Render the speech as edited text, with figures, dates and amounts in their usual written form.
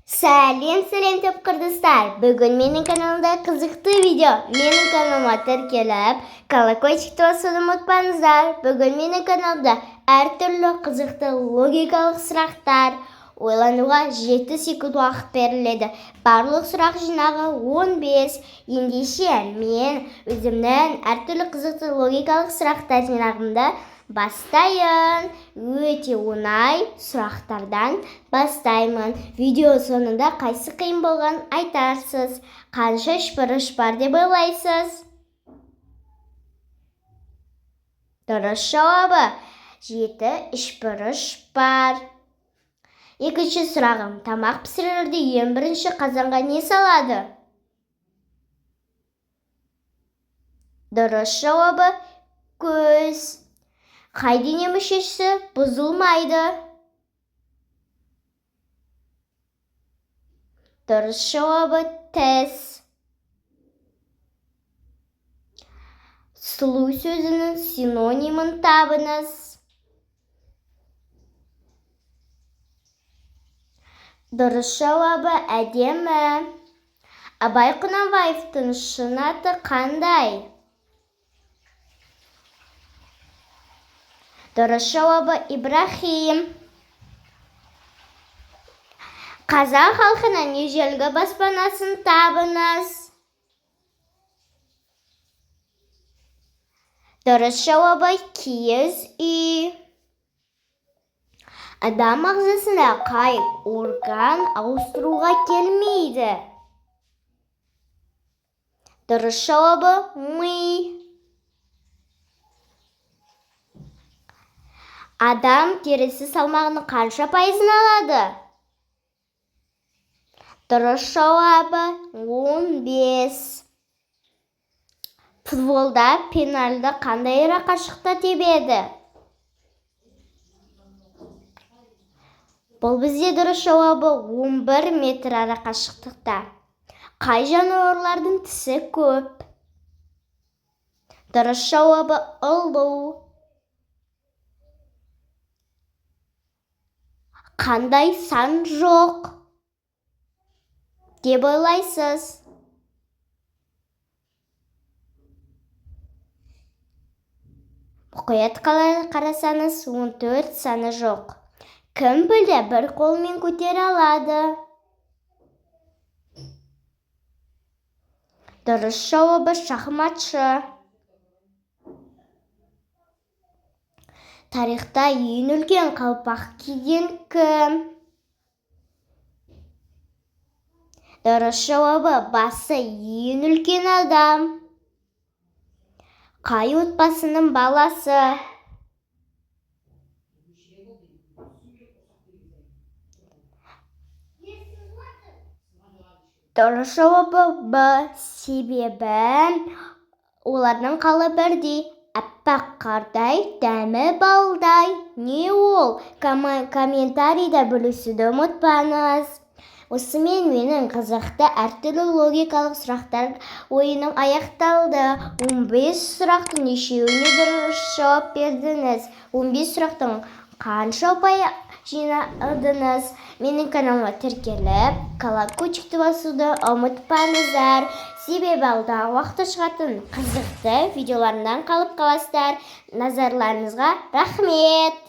Сәлем топқырдыстар. Бүгін менің каналымда қызықты видео. Менің каналыма тіркеліп, колокольчикті басуды ұмытпаңыздар. Бүгін менің каналымда әртүрлі қызықты логикалық сұрақтар. Ойлануға 7 секунд уақыт беріледі. Барлық сұрақ жинағы 15. Ендеше мен өзімнің әртүрлі қызықты логикалық сұрақтар жинағымды бастайын. Өте оңай сұрақтардан бастаймын. Видео соңында қайсы қиын болған айтарсыз. Қанша үшбұрыш бар деп ойлайсыз? Дұрыс жауабы 7 үшбұрыш бар. Екінші сұрағым, тамақ пісірерде ең бірінші қазанға не салады? Дұрыс жауабы көз. Қай дене мүшесі бұзылмайды? Дұрыс жауабы тіс. Сұлу сөзінің синонимін табыңыз. Дұрыс жауабы әдемі. Абай Құнанбаевтың шын аты қандай? Дұрыс жауабы Ибрахим. Қазақ халқының ежелгі баспанасын табыңыз. Дұрыс жауабы киіз үй. Адам ағзасында қай орган ауыстыруға келмейді? Дұрыс жауабы ми. Адам терісі салмағының қанша пайызын алады? Дұрыс жауабы 15. Футболда пенальді қандай қашықта тебеді? Бұл бізде дұрыс жауабы 11 метр қашықтықта. Қай жануарлардың тісі көп? Дұрыс жауабы ұлу. Қандай сан жоқ деп ойлайсыз? Мұқият қарасаңыз 14 саны жоқ. Кім білді бір қолмен көтере алады? Дұрыс жауабы шахматшы. Тарихта ең үлкен қалпақ киген кім? Дұрыс жауабы басы ең үлкен адам. Қай отбасының баласы? Дұрыс жауабы Б. Себебі олардың қалы бірдей. Аппақ қардай, дәмі балдай. Не ол? Комментарийда бөлісуді ұмытпаңыз. Осымен менің қызықты әртүрлі логикалық сұрақтар ойыным аяқталды. 15 сұрақтың нешеуіне дұрыс жауап бердіңіз? 15 сұрақтың қанша ұпай жинадыңыз? Менің каналыма тіркеліп, колокольчикті басуды ұмытпаңыздар. Себебі алдағы уақытта шығатын қызықты видеоларымнан қалып қаласыздар. Назарларыңызға рахмет.